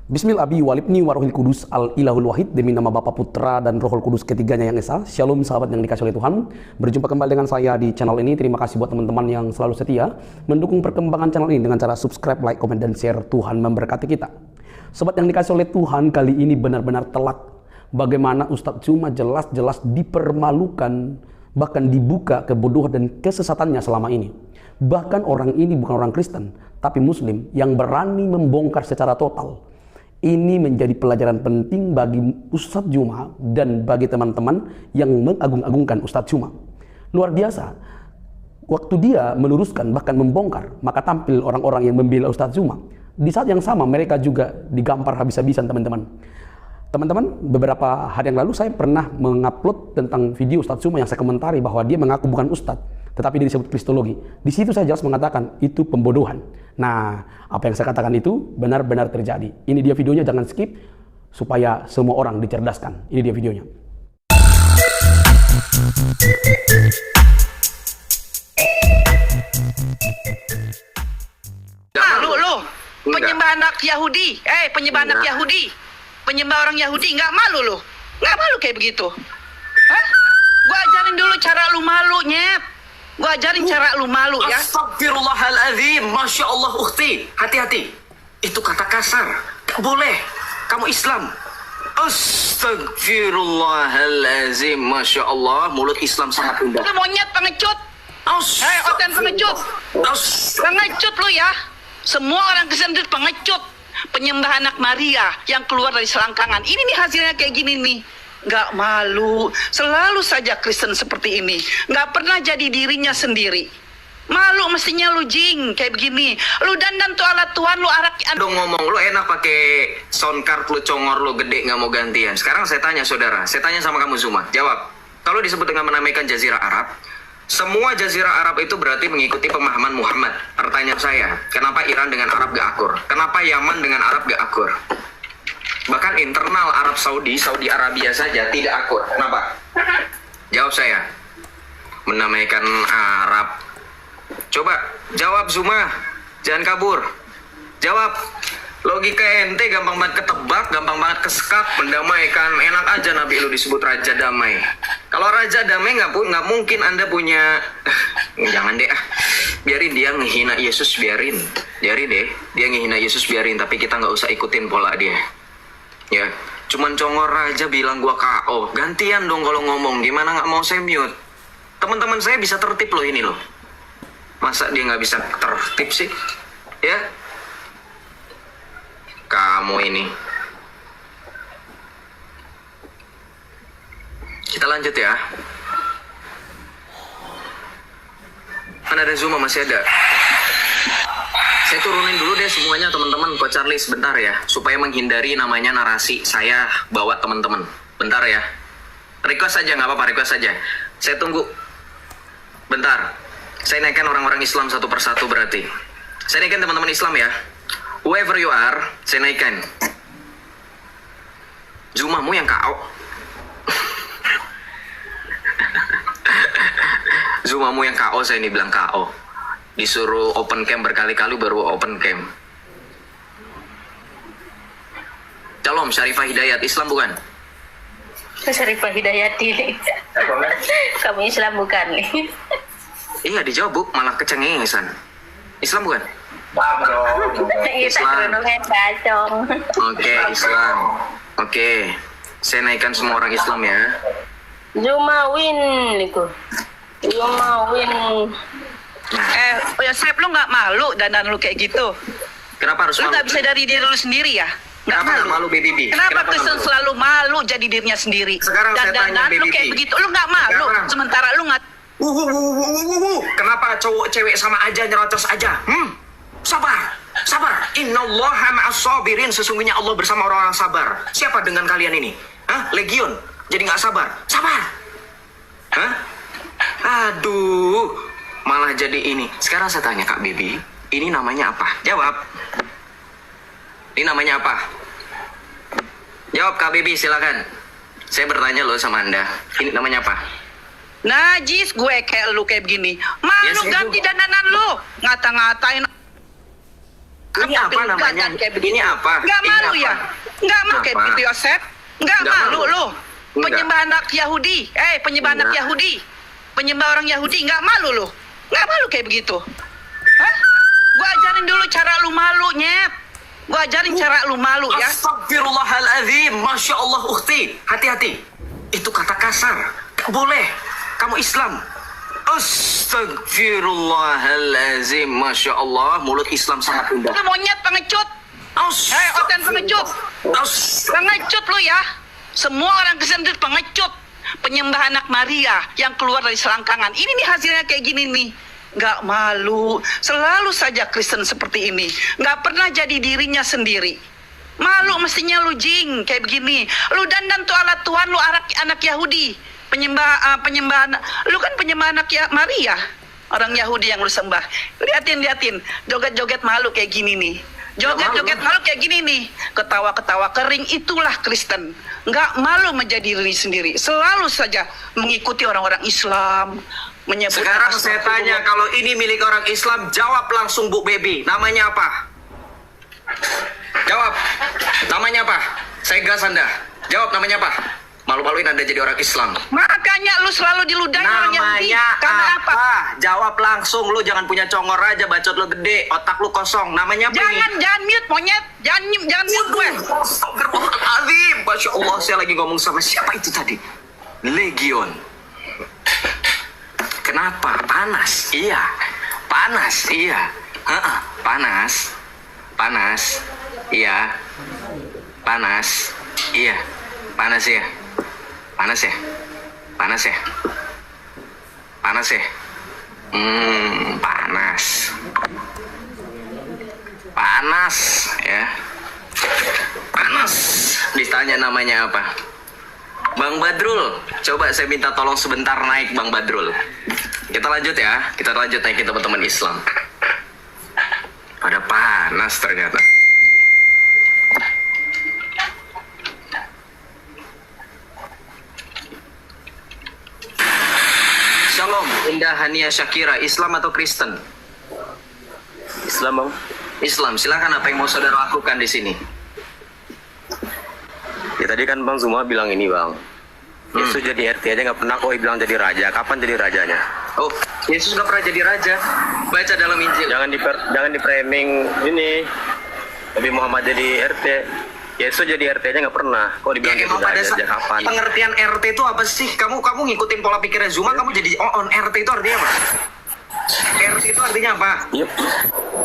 Bismillah abi walibni warohil kudus al ilahul wahid, demi nama Bapa, Putra dan Rohul Kudus ketiganya yang esa. Shalom sahabat yang dikasih oleh Tuhan. Berjumpa kembali dengan saya di channel ini. Terima kasih buat teman-teman yang selalu setia mendukung perkembangan channel ini dengan cara subscribe, like, komen, dan share. Tuhan memberkati kita. Sobat yang dikasih oleh Tuhan, kali ini benar-benar telak bagaimana Ustadz Juma jelas-jelas dipermalukan, bahkan dibuka kebodohan dan kesesatannya selama ini. Bahkan orang ini bukan orang Kristen, tapi Muslim yang berani membongkar secara total. Ini menjadi pelajaran penting bagi Ustadz Juma dan bagi teman-teman yang mengagung-agungkan Ustadz Juma. Luar biasa, waktu dia meluruskan bahkan membongkar, maka tampil orang-orang yang membela Ustadz Juma. Di saat yang sama mereka juga digampar habis-habisan teman-teman. Teman-teman, beberapa hari yang lalu saya pernah mengupload tentang video Ustadz Juma yang saya komentari bahwa dia mengaku bukan Ustadz, tetapi dia disebut kristologi. Di situ saya jelas mengatakan itu pembodohan. Nah, apa yang saya katakan itu benar-benar terjadi. Ini dia videonya, jangan skip supaya semua orang dicerdaskan. Ini dia videonya. Lu penyembah anak Yahudi, penyembah anak Yahudi, penyembah orang Yahudi, nggak malu lu? Nggak malu kayak begitu? Hah? Gua ajarin dulu cara lu malu, nyet. Gua ajarin cara lu malu ya. Astagfirullahaladzim, Masya Allah ukhti. Hati-hati, itu kata kasar. Gak boleh, kamu Islam. Astagfirullahaladzim, Masya Allah, mulut Islam sangat indah. Lu monyet pengecut. Oten pengecut. Pengecut lu ya. Semua orang Kristen itu pengecut. Penyembah anak Maria yang keluar dari selangkangan. Ini nih hasilnya kayak gini nih. Nggak malu, selalu saja Kristen seperti ini, nggak pernah jadi dirinya sendiri. Malu mestinya lu jing kayak begini. Lu dandan tuh alat Tuhan, lu arak. Dong ngomong, lu enak pakai sound card, lu congor, lu gede nggak mau gantian. Sekarang saya tanya saudara, saya tanya sama kamu Zuma, jawab. Kalau disebut dengan menamaikan Jazirah Arab, semua Jazirah Arab itu berarti mengikuti pemahaman Muhammad. Pertanyaan saya, kenapa Iran dengan Arab gak akur? Kenapa Yaman dengan Arab gak akur? Bahkan internal Arab Saudi Arabia saja tidak akur. Kenapa? Jawab saya. Menamaikan Arab. Coba jawab Zuma. Jangan kabur. Jawab. Logika ente gampang banget ketebak, gampang banget kesekat, mendamaikan. Enak aja Nabi lu disebut Raja Damai. Kalau Raja Damai nggak mungkin Anda punya. Jangan deh biarin dia ngehina Yesus, biarin deh dia ngehina Yesus, biarin. Tapi kita nggak usah ikutin pola dia. Ya, cuman congor aja bilang gua KO. Gantian dong kalau ngomong. Gimana nggak mau saya mute? Teman-teman saya bisa tertib loh ini loh. Masa dia nggak bisa tertib sih? Ya, kamu ini. Kita lanjut ya. Kan ada Zuma, masih ada. Saya turunin dulu deh semuanya teman-teman, Coach Charlie sebentar ya, supaya menghindari namanya narasi saya bawa teman-teman. Bentar ya. Request saja, nggak apa-apa, request saja. Saya tunggu. Bentar. Saya naikkan orang-orang Islam satu persatu berarti. Saya naikkan teman-teman Islam ya. Whoever you are, saya naikkan. Zumamu yang KO. Zumamu yang KO, saya ini bilang KO. Disuruh open cam berkali-kali baru open cam. Shalom, Syarifah Hidayat, Islam bukan? Syarifah Hidayat ini. Kamu Islam bukan nih? Iya dijawab Bu, malah kecengengesan. Islam bukan? Islam. Oke, Islam. Oke, saya naikkan semua orang Islam ya. Zuma win itu. Zuma win. Ya Sep, lu nggak malu dandan lu kayak gitu? Kenapa harus Lu malu? nggak bisa dari diri lu sendiri ya? Nggak Kenapa nggak malu, BBB? Kenapa Kristen nggak malu? selalu malu jadi dirinya sendiri? Sekarang saya tanya, dandan lu BBB. kayak begitu, lu nggak malu? Sekarang. Sementara lu nggak. Kenapa cowok cewek sama aja nyerocos aja? Sabar, sabar. Innallaha ma'as sabirin. Sesungguhnya Allah bersama orang-orang sabar. Siapa dengan kalian ini? Legion. Jadi nggak sabar. Sabar. Aduh, malah jadi ini. Sekarang saya tanya Kak Bibi, ini namanya apa? Jawab. Ini namanya apa? Jawab Kak Bibi, silakan. Saya bertanya loh sama Anda. Ini namanya apa? Najis gue kayak lu kayak begini. Malu Ya, saya ganti juga. dandanan lu. Ngata-ngatain Ini apa namanya? Ini apa? Nggak Ini malu apa? ya? Nggak malu kayak Apa? begitu Yosef? Nggak Nggak malu malu. lo? Nggak. Penyembah anak Yahudi. Penyembah anak Nggak. Yahudi. Penyembah orang Yahudi. Nggak malu lo? Nggak malu kayak begitu? Hah? Gua ajarin dulu cara lu malu, Nyet. Gua ajarin cara lu malu ya. Astagfirullahaladzim. Masya Allah, ukhti. Hati-hati. Itu kata kasar. Gak boleh. Kamu Islam. Astagfirullahaladzim. Masya Allah. Mulut Islam sangat indah. Lu monyet pengecut. Oten pengecut. Pengecut lu ya. Semua orang Kristen itu pengecut. Penyembah anak Maria yang keluar dari selangkangan. Ini nih hasilnya kayak gini nih. Nggak malu. Selalu saja Kristen seperti ini. Nggak pernah jadi dirinya sendiri. Malu mestinya lu jing kayak begini. Lu dandan tuh alat Tuhan, lu anak Yahudi. Penyembah lu kan penyembah anak Maria. Orang Yahudi yang lu sembah. Liatin. Joget-joget malu kayak gini nih. Joget-joget malu kayak gini nih. Ketawa-ketawa kering, itulah Kristen. Nggak malu menjadi diri sendiri. Selalu saja mengikuti orang-orang Islam. Menyebut Sekarang saya tanya, kalau ini milik orang Islam, jawab langsung Bu Baby. Namanya apa? Jawab. Namanya apa? Saya gas Anda. Jawab namanya apa? Malu-maluin Anda jadi orang Islam. Makanya lu selalu diludahi orang Yahudi. Namanya Karena apa? Jawab langsung. Lu jangan punya congor aja, bacot lu gede, otak lu kosong. Namanya apa ini? Jangan mute monyet. Jangan mute gue. Astagfirullahaladzim. Masya Allah, saya lagi ngomong sama siapa itu tadi? Legion. Kenapa? Panas. Iya. Panas. Iya. Panas. Panas. Iya. Panas. Iya. Panas ya. Panas ya. Panas ya. Panas ya. Panas. Panas ya. Panas. Ditanya namanya apa? Bang Badrul, coba saya minta tolong sebentar naik Bang Badrul. Kita lanjut ya, kita lanjut naikin teman-teman Islam. Pada panas ternyata. Shalom, Indah Hania Syakira, Islam atau Kristen? Islam bang. Islam, silakan apa yang mau saudara lakukan di sini? Ya tadi kan bang Zuma bilang ini bang. Yesus jadi RT aja nggak pernah kok bilang jadi raja. Kapan jadi rajanya? Oh, Yesus nggak pernah jadi raja. Baca dalam Injil. Jangan di framing ini. Nabi Muhammad jadi RT. Yesus jadi RT aja nggak pernah. Kok dibilang Ya, jadi emang pada raja sejak kapan? pengertian RT itu apa sih? Kamu ngikutin pola pikirnya Zuma, kamu jadi on RT itu artinya apa? RT itu artinya apa? Yep.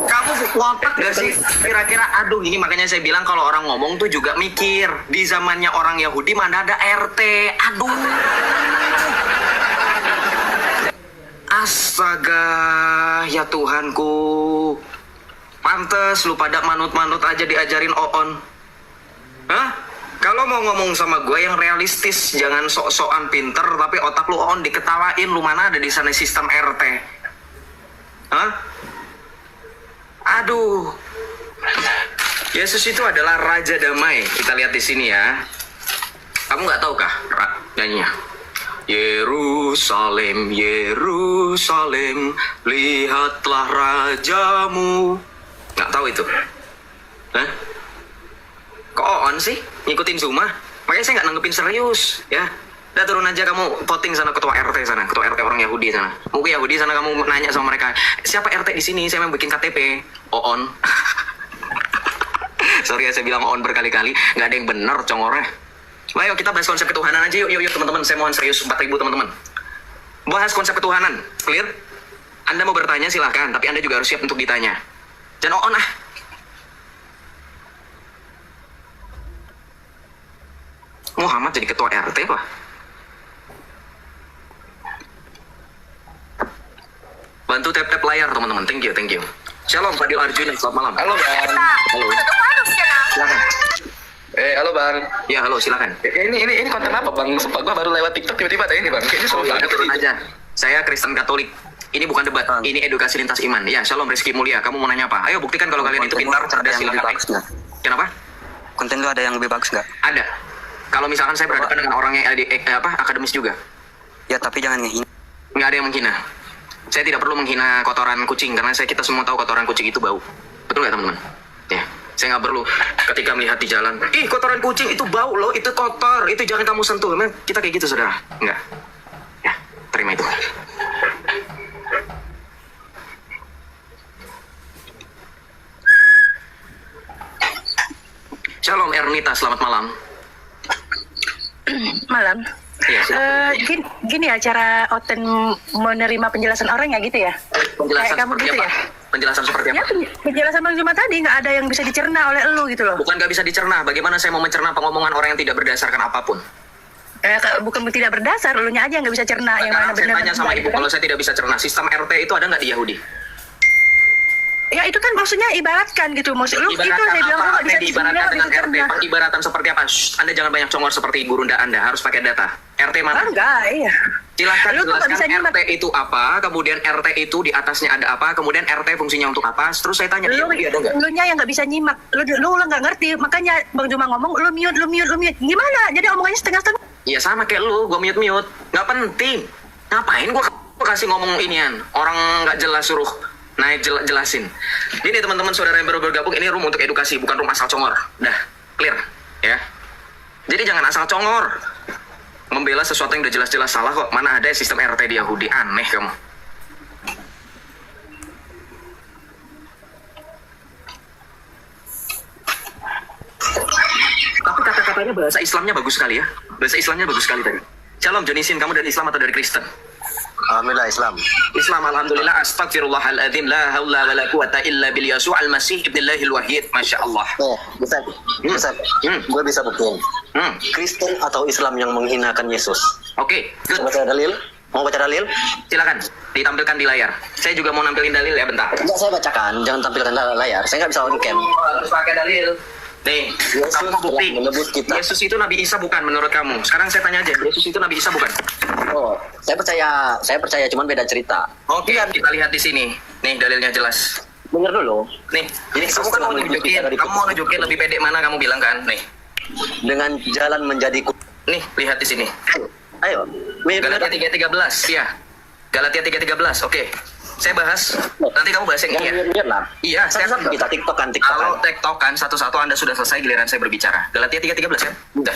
Kamu ngotak gak sih? Kira-kira aduh ini makanya saya bilang kalau orang ngomong tuh juga mikir. Di zamannya orang Yahudi mana ada RT. Aduh. Astaga, ya Tuhanku. Pantes lu pada manut-manut aja diajarin Oon. Hah? Kalau mau ngomong sama gue yang realistis, jangan sok-sokan pinter, tapi otak lu Oon diketawain, lu mana ada di sana sistem RT. Hah? Aduh. Yesus itu adalah Raja Damai. Kita lihat di sini ya. Kamu nggak tahu kah nyanyinya? Yerusalem, Yerusalem, lihatlah rajamu. Nggak tahu itu? Hah? Kok on sih ngikutin Zuma? Makanya saya nggak nanggepin serius ya. Udah turun aja kamu voting sana ketua RT sana, ketua RT orang Yahudi sana. Mungkin Yahudi sana kamu nanya sama mereka, siapa RT di sini? Saya mau bikin KTP. On. Sorry ya saya bilang on berkali-kali, nggak ada yang benar congornya. Ayo kita bahas konsep ketuhanan aja yuk teman-teman. Saya mohon serius 4.000 teman-teman. Bahas konsep ketuhanan, clear? Anda mau bertanya silahkan, tapi Anda juga harus siap untuk ditanya. Jangan on ah. Muhammad jadi ketua RT pak. Bantu tap-tap layar teman-teman. Thank you. Shalom Fadil Arjuna, selamat malam. Halo bang. Halo. Silakan. Halo bang. Ya halo silakan. Ini konten apa bang? Sumpah gua baru lewat TikTok tiba-tiba ada ini bang. Kayaknya seru banget Turun ini. aja. Saya Kristen Katolik. Ini bukan debat. Ini edukasi lintas iman. Ya shalom Rizky Mulia. Kamu mau nanya apa? Ayo buktikan kalau kalian itu pintar, cerdas, silakan. Kenapa? Konten lu ada yang lebih bagus nggak? Ada. Kalau misalkan saya berhadapan dengan orang yang akademis juga. Ya tapi jangan ngehina. Nggak ada yang menghina. Saya tidak perlu menghina kotoran kucing karena kita semua tahu kotoran kucing itu bau. Betul nggak teman-teman? Saya nggak perlu ketika melihat di jalan, ih kotoran kucing itu bau loh, itu kotor, itu jangan kamu sentuh. Memang kita kayak gitu saudara? Enggak. Ya, terima itu. Shalom Ernita, selamat malam. Malam. Iya, silakan. Gini ya cara Oten menerima penjelasan orang ya gitu ya? Penjelasan Kayak kamu seperti gitu apa? ya? Penjelasan seperti Ya apa? penjelasan Bang Zuma tadi nggak ada yang bisa dicerna oleh elu gitu loh. Bukan nggak bisa dicerna. Bagaimana saya mau mencerna pengomongan orang yang tidak berdasarkan apapun? Bukan tidak berdasar, elunya aja yang nggak bisa cerna yang mana Sekarang saya benar. tanya sama gitu ibu, kan? kalau saya tidak bisa cerna, sistem RT itu ada nggak di Yahudi? Ya itu kan maksudnya ibaratkan gitu, maksud lu itu Ibaratkan saya bilang lu apa? nggak bisa Diibaratkan nggak dengan bisa RT. cerna. Pengibaratan seperti apa? Shh, Anda jangan banyak congor seperti gurunda Anda. Harus pakai data. RT mana? Enggak, iya. Silahkan Lu tuh nggak bisa jelaskan nyimak. RT itu apa, kemudian RT itu di atasnya ada apa, kemudian RT fungsinya untuk apa. Terus saya tanya, Lu Yahudi ada nggak? nya yang nggak bisa nyimak, lu nggak ngerti, makanya Bang Zuma ngomong lu mute, gimana? Jadi omongannya setengah-setengah. Iya sama kayak lu, gua mute. Nggak penting. Ngapain gua kasih ngomong inian? Orang nggak jelas suruh naik jelasin. Gini teman-teman saudara yang baru bergabung, ini room untuk edukasi, bukan room asal congor. Dah, clear ya. Jadi jangan asal congor. Membela sesuatu yang udah jelas-jelas salah kok. Mana ada sistem RT di Yahudi? Aneh kamu. Tapi kata-katanya bahasa Islamnya bagus sekali ya. Bahasa Islamnya bagus sekali tadi. Shalom Jonisin, kamu dari Islam atau dari Kristen? Alhamdulillah Islam. Islam, alhamdulillah. Astagfirullahaladzim. La hawla wa la quwata illa bil Yasu'al al-Masih ibnillahil wahid. Masya Allah. Bisa. Gue bisa buktiin. Kristen atau Islam yang menghinakan Yesus. Oke, good. Baca dalil? Mau baca dalil? Silakan ditampilkan di layar. Saya juga mau nampilin dalil ya, bentar. Enggak, saya bacakan. Jangan tampilkan layar. Saya nggak bisa on cam. Harus pakai dalil. Nih, Yesus kamu bukti. telah menebus kita. Yesus itu Nabi Isa bukan menurut kamu? Sekarang saya tanya aja, Yesus itu Nabi Isa bukan? Oh, saya percaya, cuman beda cerita. Oke, kita lihat di sini. Nih, dalilnya jelas. Dengar dulu. Nih, Jadi kamu kan mau Yesus nunjukin, telah kamu mau nunjukin lebih pede mana kamu bilang kan? Nih, dengan jalan menjadi nih lihat di sini. Ayo. Galatia 3:13, ya. Galatia 3:13, oke. Saya bahas, nanti kamu bahas yang iya. lah. Iya, saya Satu-satu kita tiktokan. kalau tektokan satu-satu Anda sudah selesai, giliran saya berbicara. Galatia 3:13 kan? Udah.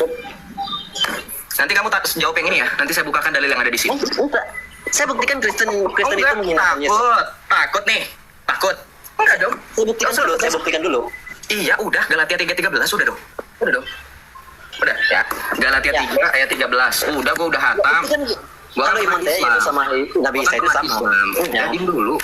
Nanti kamu jawab yang ini ya. Nanti saya bukakan dalil yang ada di sini. Enggak. Saya buktikan Kristen Oh, itu enggak, menghinakan Yesus. takut nih, takut. Enggak dong. Saya buktikan dulu. Iya, udah. Galatia 3:13 udah dong. Udah ya. Galatia 3 ayat 13. Udah, gua udah hatam. Gua Kalau iman saya itu sama Nabi Isa itu sama. Ya, diem dulu.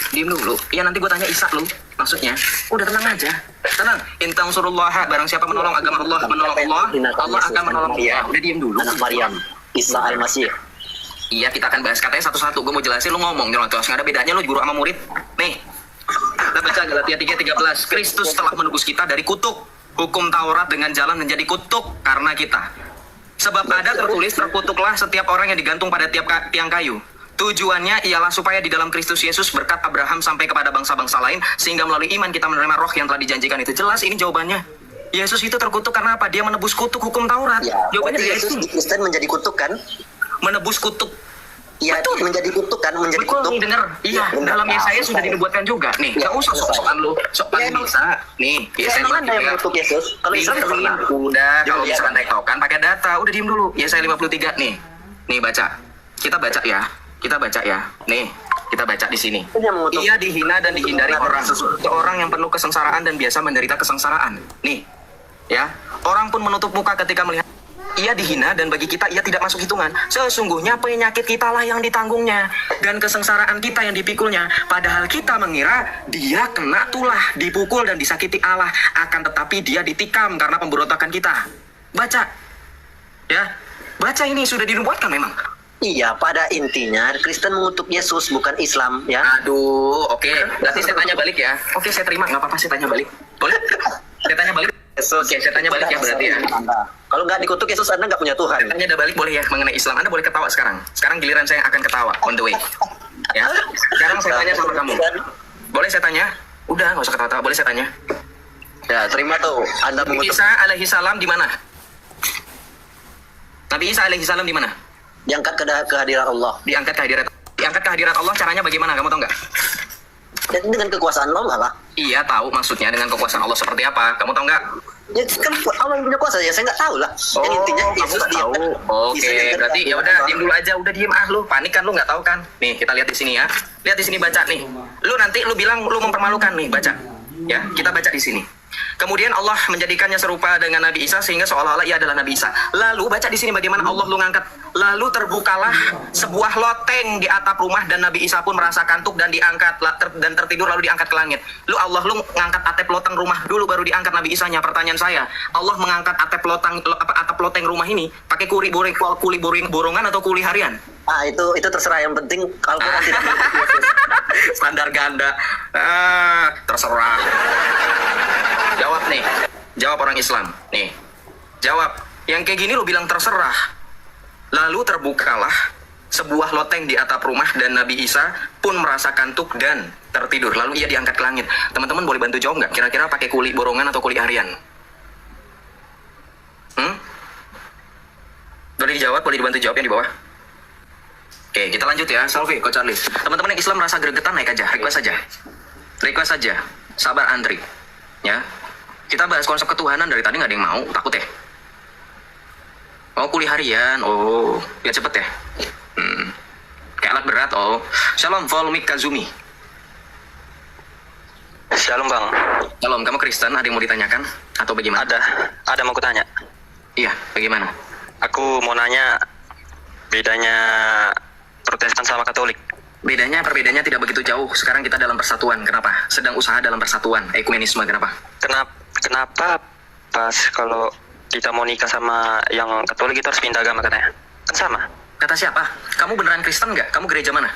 Iya, nanti gua tanya Isa lu. Maksudnya, udah tenang aja. Tenang. Intang surullah, barang siapa menolong agama Allah, menolong Allah, Allah akan menolong dia. Udah diem dulu. Anak Maryam, Isa Al-Masih. Iya, kita akan bahas katanya satu-satu. Gue mau jelasin, lu ngomong nyerocos. Nggak ada bedanya lu guru sama murid. Nih, kita baca Galatia 3:13. Kristus telah menebus kita dari kutuk. Hukum Taurat dengan jalan menjadi kutuk karena kita. Sebab ada tertulis, terkutuklah setiap orang yang digantung pada tiang kayu. Tujuannya ialah supaya di dalam Kristus Yesus berkat Abraham sampai kepada bangsa-bangsa lain, sehingga melalui iman kita menerima roh yang telah dijanjikan itu. Jelas ini jawabannya. Yesus itu terkutuk karena apa? Dia menebus kutuk hukum Taurat. Ya, Jawabannya Yesus Yesus di Kristen menjadi kutuk kan? menebus kutuk. Ya, Betul. menjadi kutuk kan, menjadi Betul kutuk. nih, denger. Iya, benar. dalam Yesaya Ah, sudah dinubuatkan juga. Nih, Ya, gak usah selesai. sok-sokan lu. Sokan Ya, emang- bisa. Nih, Ya, Yesaya emang ada yang 53. mengutuk Yesus? Kalau Islam Diem, pernah. udah, kalau Coba misalkan lihat. tektokan pakai data, udah diem dulu. Yesaya 53 nih. Nih baca. Kita baca ya. Nih, kita baca di sini. Itu yang mengutuk. Ia dihina dan dihindari Mengutuk orang. Seorang yang penuh kesengsaraan dan biasa menderita kesengsaraan. Nih, ya. Orang pun menutup muka ketika melihat. Ia dihina dan bagi kita ia tidak masuk hitungan. Sesungguhnya penyakit kita lah yang ditanggungnya dan kesengsaraan kita yang dipikulnya. Padahal kita mengira dia kena tulah, dipukul dan disakiti Allah. Akan tetapi dia ditikam karena pemberontakan kita. Baca. Ya. Baca, ini sudah dinubuatkan memang. Iya, pada intinya Kristen mengutuk Yesus, bukan Islam, ya. Aduh, oke. Berarti saya tanya balik ya. Oke, saya terima. Nggak apa-apa, saya tanya balik. Boleh? Saya tanya balik. Oke, saya tanya balik ya berarti ya. Kalau nggak dikutuk Yesus, Anda nggak punya Tuhan. Tanya ada balik boleh ya mengenai Islam. Anda boleh ketawa sekarang. Sekarang giliran saya akan ketawa on the way. Ya. Sekarang saya tanya sama kamu. Boleh saya tanya? Udah, nggak usah ketawa-tawa. Boleh saya tanya? Ya, terima tuh. Anda Nabi mengutuk. Isa alaihi salam di mana? Nabi Isa alaihi salam di mana? Diangkat ke kehadiran Allah. Diangkat kehadirat Allah. Caranya bagaimana? Kamu tahu nggak? Dan dengan kekuasaan Allah lah. Iya, tahu maksudnya dengan kekuasaan Allah seperti apa. Kamu tahu nggak? Ya kan Allah yang punya kuasa ya, saya nggak tahu lah. Yang intinya kamu Yesus nggak tahu. Oke, berarti ya udah diem dulu aja, udah diem lu. Panik kan lu nggak tahu kan? Nih, kita lihat di sini ya. Lihat di sini baca nih. Lu nanti lu bilang lu mempermalukan nih, baca. Ya, kita baca di sini. Kemudian Allah menjadikannya serupa dengan Nabi Isa sehingga seolah-olah ia adalah Nabi Isa. Lalu baca di sini bagaimana Allah lu ngangkat. Lalu terbukalah sebuah loteng di atap rumah dan Nabi Isa pun merasa kantuk dan diangkat dan tertidur lalu diangkat ke langit. Allah lu ngangkat atap loteng rumah dulu baru diangkat Nabi Isanya. Pertanyaan saya, Allah mengangkat atap loteng rumah ini pakai kuli borongan atau kuli harian? Ah, itu terserah, yang penting kalau kita tidak Yesus. Standar ganda. Terserah. Jawab nih. Jawab orang Islam. Nih. Jawab. Yang kayak gini lu bilang terserah. Lalu terbukalah sebuah loteng di atap rumah dan Nabi Isa pun merasa kantuk dan tertidur. Lalu ia diangkat ke langit. Teman-teman boleh bantu jawab nggak? Kira-kira pakai kuli borongan atau kuli harian? Boleh dijawab, boleh dibantu jawab yang di bawah. Oke, kita lanjut ya. Salve, Coach Charlie. Teman-teman yang Islam merasa gregetan, naik aja. Request saja. Request saja. Sabar antri. Ya. Kita bahas konsep ketuhanan dari tadi nggak ada yang mau. Takut ya? Oh, kuliah harian. Oh, biar cepet ya. Kayak alat berat. Oh. Shalom, Volmik Kazumi. Shalom bang. Shalom, kamu Kristen? Ada yang mau ditanyakan? Atau bagaimana? Ada mau kutanya. Iya, bagaimana? Aku mau nanya bedanya Protestan sama Katolik. Perbedaannya tidak begitu jauh. Sekarang kita dalam persatuan. Kenapa? Sedang usaha dalam persatuan. Ekumenisme. Kenapa? Kenapa pas kalau kita mau nikah sama yang Katolik itu harus pindah agama katanya? Kan sama. Kata siapa? Kamu beneran Kristen nggak? Kamu gereja mana?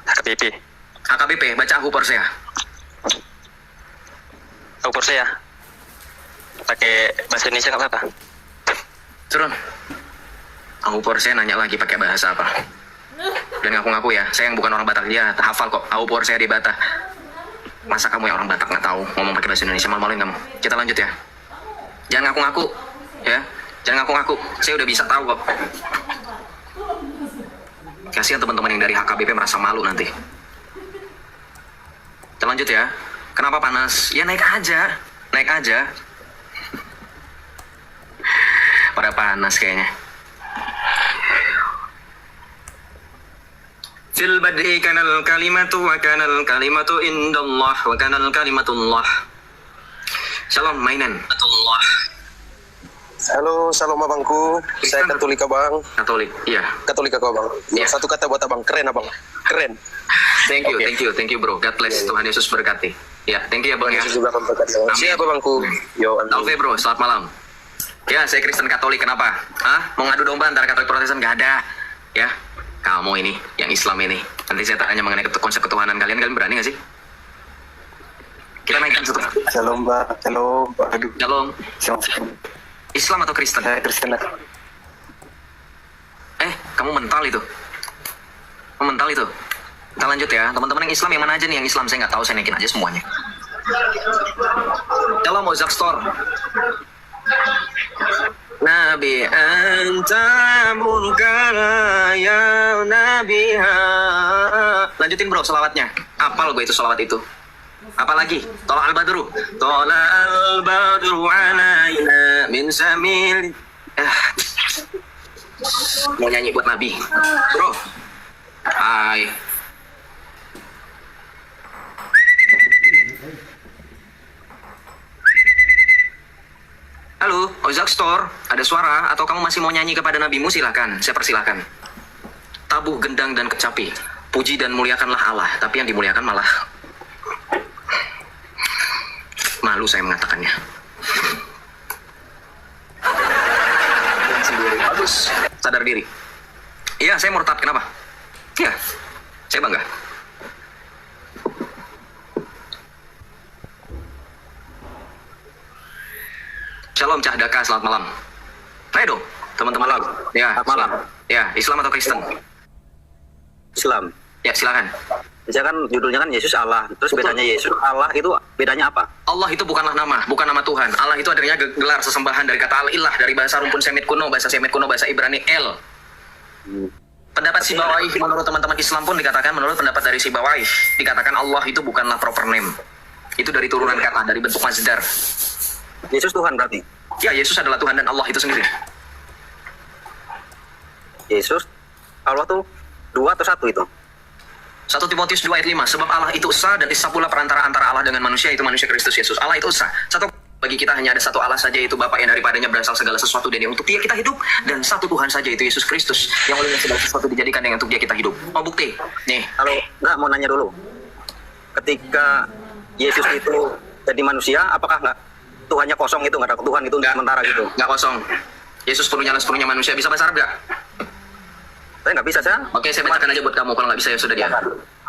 HKBP. HKBP. Baca Aku Persea. Aku Persea. Pakai bahasa Indonesia nggak apa-apa. Turun. Aku Persea nanya lagi pakai bahasa apa? Dan ngaku-ngaku ya, saya yang bukan orang Batak, dia hafal kok. Aku Persea di Batak. Masa kamu yang orang Batak nggak tahu ngomong pakai bahasa Indonesia? Malu-maluin kamu. Kita lanjut ya. Jangan ngaku-ngaku, ya. Jangan ngaku-ngaku. Saya udah bisa tahu kok. Kasihan teman-teman yang dari HKBP merasa malu nanti. Kita lanjut ya. Kenapa panas? Ya naik aja. Naik aja. Pada panas kayaknya. Fil bad'i kanal kalimatu wa kanal kalimatu indallah wa kanal kalimatullah. Shalom mainan. Halo, shalom abangku. Saya Katolik abang. Katolik, iya. Katolik aku abang. Iya. Satu kata buat abang, keren abang. Keren. Thank you bro. God bless. Tuhan Yesus berkati. Ya, thank you ya bang ya. Yesus juga memberkati. Amin. Siap abangku. Yo, Salve bro, selamat malam. Ya, saya Kristen Katolik. Kenapa? Mau ngadu domba antara Katolik Protestan? Gak ada. Ya, kamu ini, yang Islam ini. Nanti saya tanya mengenai konsep ketuhanan kalian berani gak sih? Kita naikkan satu. Shalom bang. Shalom. Aduh. Shalom. Shalom. Islam atau Kristen? Saya Kristen. Kamu mental itu. Kamu mental itu. Kita lanjut ya. Teman-teman yang Islam yang mana aja nih yang Islam? Saya nggak tahu, saya naikin aja semuanya. Shalom, Ozak Store. Nabi anta mulkana ya nabiha. Lanjutin bro selawatnya. Apal gue itu selawat itu. Apalagi Tola al-badru alaina min samil. Mau nyanyi buat Nabi bro. Hai. Halo, Ozak Store, ada suara atau kamu masih mau nyanyi kepada Nabimu? Silakan, saya persilahkan. Tabuh, gendang, dan kecapi. Puji dan muliakanlah Allah, tapi yang dimuliakan malah malu saya mengatakannya. Bagus, sadar diri. Iya, saya murtad, kenapa? Iya, saya bangga. Shalom Cahdaka, selamat malam. Ayo dong, teman-teman. Ya, malam. Ya, Islam atau Kristen? Islam. Ya, silakan. Saya kan judulnya kan Yesus Allah. Terus bedanya Yesus Allah itu bedanya apa? Allah itu bukanlah nama, bukan nama Tuhan. Allah itu adanya gelar sesembahan dari kata al-ilah, dari bahasa rumpun Semit kuno, bahasa Ibrani El. Pendapat Sibawaih menurut teman-teman Islam pun dikatakan, menurut pendapat dari Sibawaih, dikatakan Allah itu bukanlah proper name. Itu dari turunan kata, dari bentuk masdar. Yesus Tuhan berarti. Ya, Yesus adalah Tuhan dan Allah itu sendiri. Yesus, Allah tuh 2 atau 1 itu? 1 Timotius 2 ayat 5. Sebab Allah itu esa dan esa pula perantara antara Allah dengan manusia, itu manusia Kristus Yesus. Allah itu esa. Bagi kita hanya ada satu Allah saja, yaitu Bapa yang daripadanya berasal segala sesuatu dan yang untuk dia kita hidup. Dan satu Tuhan saja, itu Yesus Kristus, yang olehnya segala sesuatu dijadikan yang untuk dia kita hidup. Mau bukti? Nih. Kalau nggak, mau nanya dulu. Ketika Yesus itu jadi manusia, apakah nggak Tuhannya kosong itu, nggak ada Tuhan itu untuk sementara gitu? Nggak kosong. Yesus sepenuhnya manusia. Bisa bahasa Arab nggak? Saya nggak bisa, saya. Oke, saya bacakan aja buat kamu. Kalau nggak bisa ya sudah dia.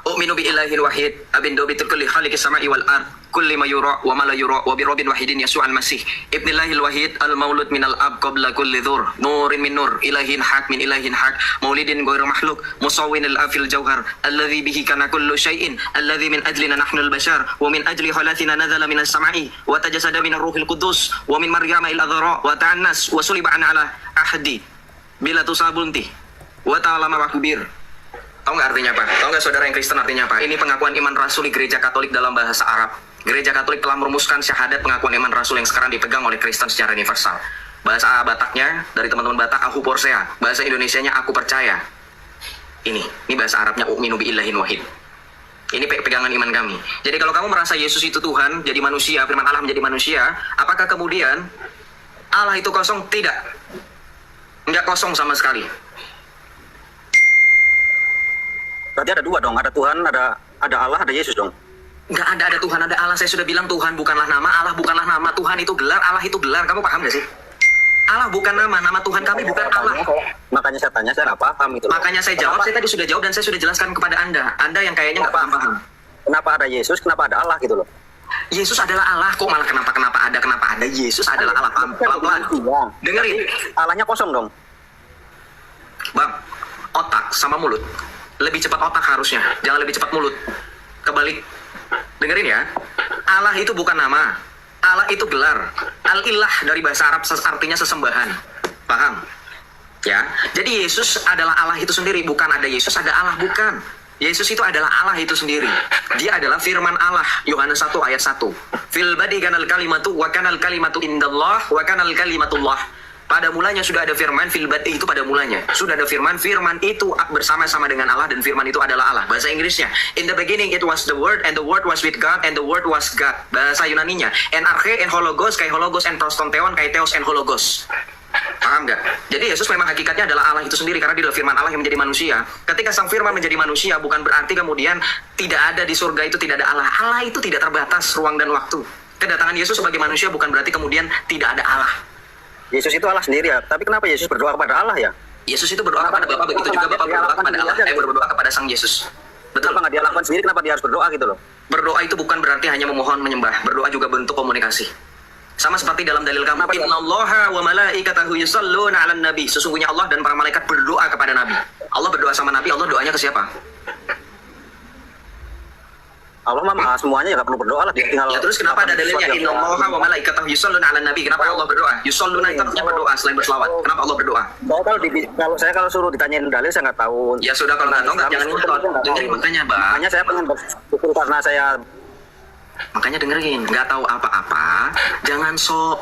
U'minu bi ilahin wahid abindo bitul kulli khaliqis samai wal ard kulli ma yura wa ma la yura wa bi rabbin wahidin yasu'al masih ibnillahil wahid al maulud minal ab qabla kulli dhur nurin min nur ilahin haq min ilahin haq maulidin ghairu makhluq musawwinil afil jawhar alladhi bihi kana kullu syai'in alladhi min ajlina nahnu al bashar wa min ajli halatina nazala minas samai wa tajasada minar ruhil qudus wa min maryama il adhara wa ta'annas wa suliba ala ahdi bila tusabunti wa ta'alama wa kubir. Tahu nggak artinya apa? Tahu nggak saudara yang Kristen artinya apa? Ini pengakuan iman rasuli Gereja Katolik dalam bahasa Arab. Gereja Katolik telah merumuskan syahadat pengakuan iman rasul yang sekarang dipegang oleh Kristen secara universal. Bahasa Bataknya dari teman-teman Batak, aku porsea. Bahasa Indonesianya aku percaya. Ini bahasa Arabnya u'minu bi'illahin wahid. Ini pegangan iman kami. Jadi kalau kamu merasa Yesus itu Tuhan, jadi manusia, firman Allah menjadi manusia, apakah kemudian Allah itu kosong? Tidak. Nggak kosong sama sekali. Berarti ada 2 dong, ada Tuhan, ada Allah, ada Yesus dong. Nggak ada Tuhan, ada Allah. Saya sudah bilang Tuhan bukanlah nama, Allah bukanlah nama. Tuhan itu gelar, Allah itu gelar. Kamu paham nggak sih? Allah bukan nama Tuhan kami bukan Allah. Makanya saya tanya, saya nggak paham itu. Makanya saya jawab, saya tadi sudah jawab dan saya sudah jelaskan kepada Anda yang kayaknya nggak paham. Kenapa ada Yesus, kenapa ada Allah gitu loh? Yesus adalah Allah, kok malah kenapa ada? Yesus adalah Allah. Pelan-pelan. Dengerin. Allahnya kosong dong. Bang, otak sama mulut. Lebih cepat otak harusnya, jangan lebih cepat mulut. Kebalik. Dengerin ya. Allah itu bukan nama. Allah itu gelar. Al-ilah dari bahasa Arab artinya sesembahan. Paham? Ya. Jadi Yesus adalah Allah itu sendiri, bukan ada Yesus ada Allah, bukan. Yesus itu adalah Allah itu sendiri. Dia adalah firman Allah. Yohanes 1 ayat 1. Fil badi kanal kalimatu wa kanal kalimatu indallah wa kanal kalimatullah. Pada mulanya sudah ada firman, fil badi itu pada mulanya. Sudah ada firman itu bersama-sama dengan Allah dan firman itu adalah Allah. Bahasa Inggrisnya, in the beginning it was the word and the word was with God and the word was God. Bahasa Yunaninya, en arche en hologos kai hologos en prostonteon kai theos en hologos. Paham nggak? Jadi Yesus memang hakikatnya adalah Allah itu sendiri karena dia adalah firman Allah yang menjadi manusia. Ketika sang firman menjadi manusia bukan berarti kemudian tidak ada di surga itu tidak ada Allah. Allah itu tidak terbatas ruang dan waktu. Kedatangan Yesus sebagai manusia bukan berarti kemudian tidak ada Allah. Yesus itu Allah sendiri ya, tapi kenapa Yesus berdoa kepada Allah ya? Yesus itu berdoa kepada Bapa, begitu juga Bapa berdoa kepada Allah. Berdoa kepada sang Yesus. Betul. Kenapa nggak dia lakukan sendiri, kenapa dia harus berdoa gitu loh? Berdoa itu bukan berarti hanya memohon menyembah. Berdoa juga bentuk komunikasi. Sama seperti dalam dalil kamu. Innallaha wa malaikatahu yusholluna 'alan nabi. Sesungguhnya Allah dan para malaikat berdoa kepada Nabi. Allah berdoa sama Nabi, Allah doanya ke siapa? Allah mah semuanya ya nggak perlu berdoa lah, dia tinggal. Ya terus kenapa ada dalilnya innallaha wa malaikatahu yusholluna 'alan nabi? Kenapa Allah berdoa? Yushalluna itu artinya berdoa selain berselawat. Kenapa Allah berdoa? Kalau suruh ditanyain dalil saya nggak tahu. Ya sudah, kalau nggak tahu jangan ngotot. Dengerin makanya, Bang. Makanya saya pengen bersyukur karena saya. Makanya dengerin, nggak tahu apa-apa, jangan sok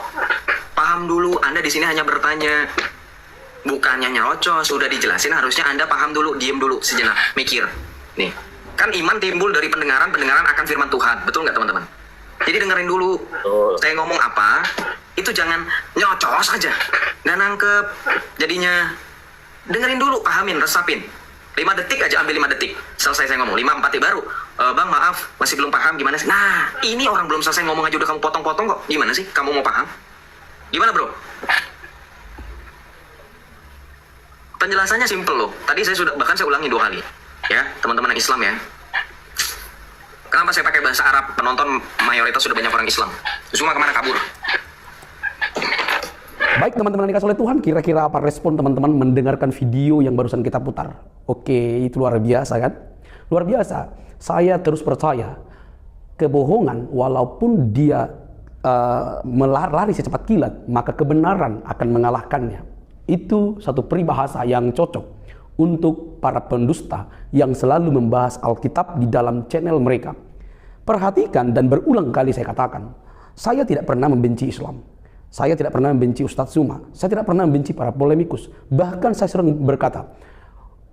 paham dulu. Anda di sini hanya bertanya, bukannya nyerocos. Sudah dijelasin, harusnya Anda paham dulu, diem dulu sejenak, mikir. Nih. Kan iman timbul dari pendengaran akan firman Tuhan. Betul nggak teman-teman? Jadi dengerin dulu. Saya ngomong apa, itu jangan nyocos aja. Nggak nangkep. Jadinya dengerin dulu, pahamin, resapin. 5 detik aja, ambil 5 detik. Selesai saya ngomong, 5, 4 baru. Bang maaf, masih belum paham gimana sih? Nah, ini orang belum selesai ngomong aja udah kamu potong-potong kok. Gimana sih? Kamu mau paham? Gimana bro? Penjelasannya simple loh. Tadi saya bahkan saya ulangi 2 kali. Ya, teman-teman yang Islam ya. Kenapa saya pakai bahasa Arab? Penonton mayoritas sudah banyak orang Islam. Semua kemana kabur? Baik teman-teman yang dikasih oleh Tuhan, kira-kira apa respon teman-teman mendengarkan video yang barusan kita putar? Oke, itu luar biasa kan? Luar biasa. Saya terus percaya kebohongan walaupun dia lari secepat kilat, maka kebenaran akan mengalahkannya. Itu satu peribahasa yang cocok untuk para pendusta yang selalu membahas Alkitab di dalam channel mereka. Perhatikan, dan berulang kali saya katakan, saya tidak pernah membenci Islam. Saya tidak pernah membenci Ustadz Zuma. Saya tidak pernah membenci para polemikus. Bahkan saya sering berkata,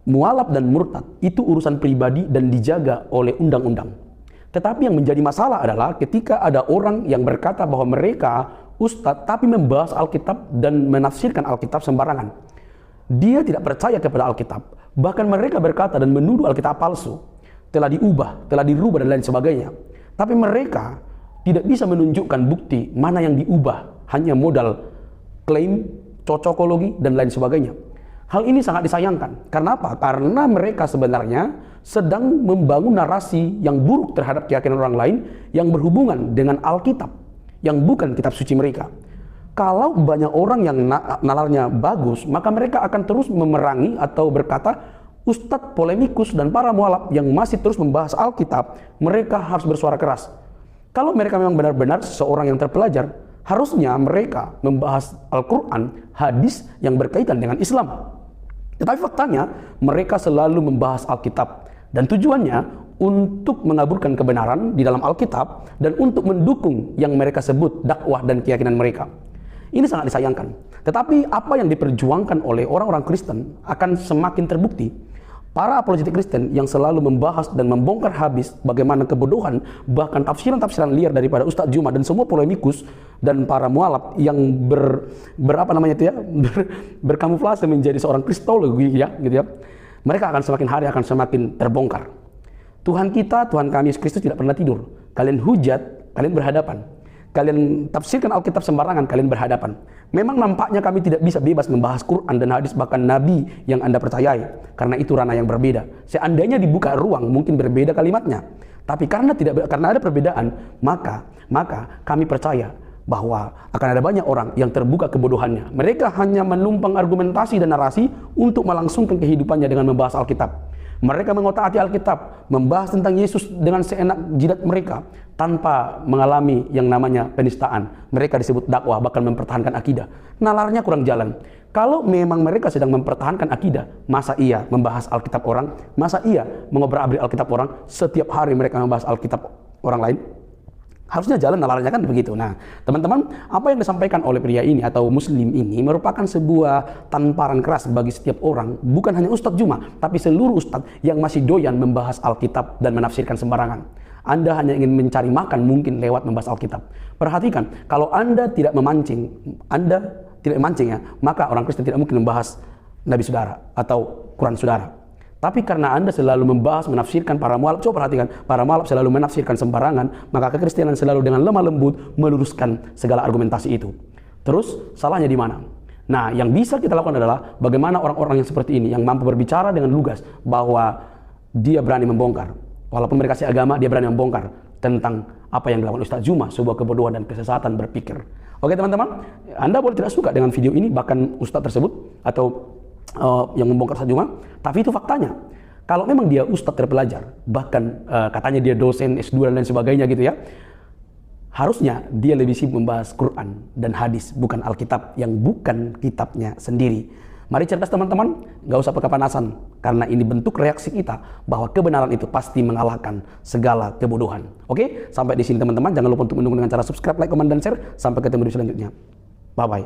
mualaf dan murtad itu urusan pribadi dan dijaga oleh undang-undang. Tetapi yang menjadi masalah adalah ketika ada orang yang berkata bahwa mereka Ustadz tapi membahas Alkitab dan menafsirkan Alkitab sembarangan. Dia tidak percaya kepada Alkitab. Bahkan mereka berkata dan menuduh Alkitab palsu, telah diubah, telah dirubah dan lain sebagainya. Tapi mereka tidak bisa menunjukkan bukti mana yang diubah, hanya modal klaim, cocokologi dan lain sebagainya. Hal ini sangat disayangkan. Karena apa? Karena mereka sebenarnya sedang membangun narasi yang buruk terhadap keyakinan orang lain yang berhubungan dengan Alkitab, yang bukan kitab suci mereka. Kalau banyak orang yang nalarnya bagus, maka mereka akan terus memerangi atau berkata, ustadz polemikus dan para mualaf yang masih terus membahas Alkitab, mereka harus bersuara keras. Kalau mereka memang benar-benar seseorang yang terpelajar, harusnya mereka membahas Al-Quran, hadis yang berkaitan dengan Islam. Tetapi faktanya, mereka selalu membahas Alkitab. Dan tujuannya untuk mengaburkan kebenaran di dalam Alkitab dan untuk mendukung yang mereka sebut dakwah dan keyakinan mereka. Ini sangat disayangkan. Tetapi apa yang diperjuangkan oleh orang-orang Kristen akan semakin terbukti. Para apologetik Kristen yang selalu membahas dan membongkar habis bagaimana kebodohan, bahkan tafsiran-tafsiran liar daripada Ustadz Zuma dan semua polemikus dan para mualaf yang berkamuflase menjadi seorang kristologi ya, gitu ya. Mereka akan semakin hari akan semakin terbongkar. Tuhan kita, Tuhan kami Yesus Kristus tidak pernah tidur. Kalian hujat, kalian berhadapan. Kalian tafsirkan Alkitab sembarangan, kalian berhadapan. Memang nampaknya kami tidak bisa bebas membahas Quran dan hadis bahkan Nabi yang Anda percayai, karena itu ranah yang berbeda. Seandainya dibuka ruang, mungkin berbeda kalimatnya. Tapi karena ada perbedaan, maka kami percaya bahwa akan ada banyak orang yang terbuka kebodohannya. Mereka hanya menumpang argumentasi dan narasi untuk melangsungkan kehidupannya dengan membahas Alkitab. Mereka mengotak-atik Alkitab, membahas tentang Yesus dengan seenak jidat mereka, tanpa mengalami yang namanya penistaan. Mereka disebut dakwah, bahkan mempertahankan akidah. Nalarnya kurang jalan. Kalau memang mereka sedang mempertahankan akidah, masa iya membahas Alkitab orang? Masa iya mengobrak-abrik Alkitab orang? Setiap hari mereka membahas Alkitab orang lain? Harusnya jalan nalarnya kan begitu. Nah, teman-teman, apa yang disampaikan oleh pria ini atau muslim ini merupakan sebuah tamparan keras bagi setiap orang, bukan hanya Ustadz Zuma, tapi seluruh ustadz yang masih doyan membahas Alkitab dan menafsirkan sembarangan. Anda hanya ingin mencari makan mungkin lewat membahas Alkitab. Perhatikan, kalau Anda tidak memancing, ya, maka orang Kristen tidak mungkin membahas Nabi saudara atau Quran saudara. Tapi karena Anda selalu membahas, menafsirkan para mualaf, coba perhatikan, para mualaf selalu menafsirkan sembarangan, maka kekristenan selalu dengan lemah lembut meluruskan segala argumentasi itu. Terus, salahnya di mana? Nah, yang bisa kita lakukan adalah bagaimana orang-orang yang seperti ini, yang mampu berbicara dengan lugas, bahwa dia berani membongkar. Walaupun mereka kasih agama, dia berani membongkar tentang apa yang dilakukan Ustadz Zuma, sebuah kebodohan dan kesesatan berpikir. Oke teman-teman, Anda boleh tidak suka dengan video ini, bahkan Ustadz tersebut, atau yang membongkar Ustadz Zuma, tapi itu faktanya. Kalau memang dia ustadz terpelajar, bahkan katanya dia dosen S2 dan lain sebagainya gitu ya, harusnya dia lebih sibuk membahas Quran dan hadis, bukan Alkitab yang bukan kitabnya sendiri. Mari cerdas teman-teman, gak usah kepanasan, karena ini bentuk reaksi kita bahwa kebenaran itu pasti mengalahkan segala kebodohan. Oke, sampai di sini teman-teman. Jangan lupa untuk mendukung dengan cara subscribe, like, komen, dan share. Sampai ketemu di selanjutnya. Bye-bye.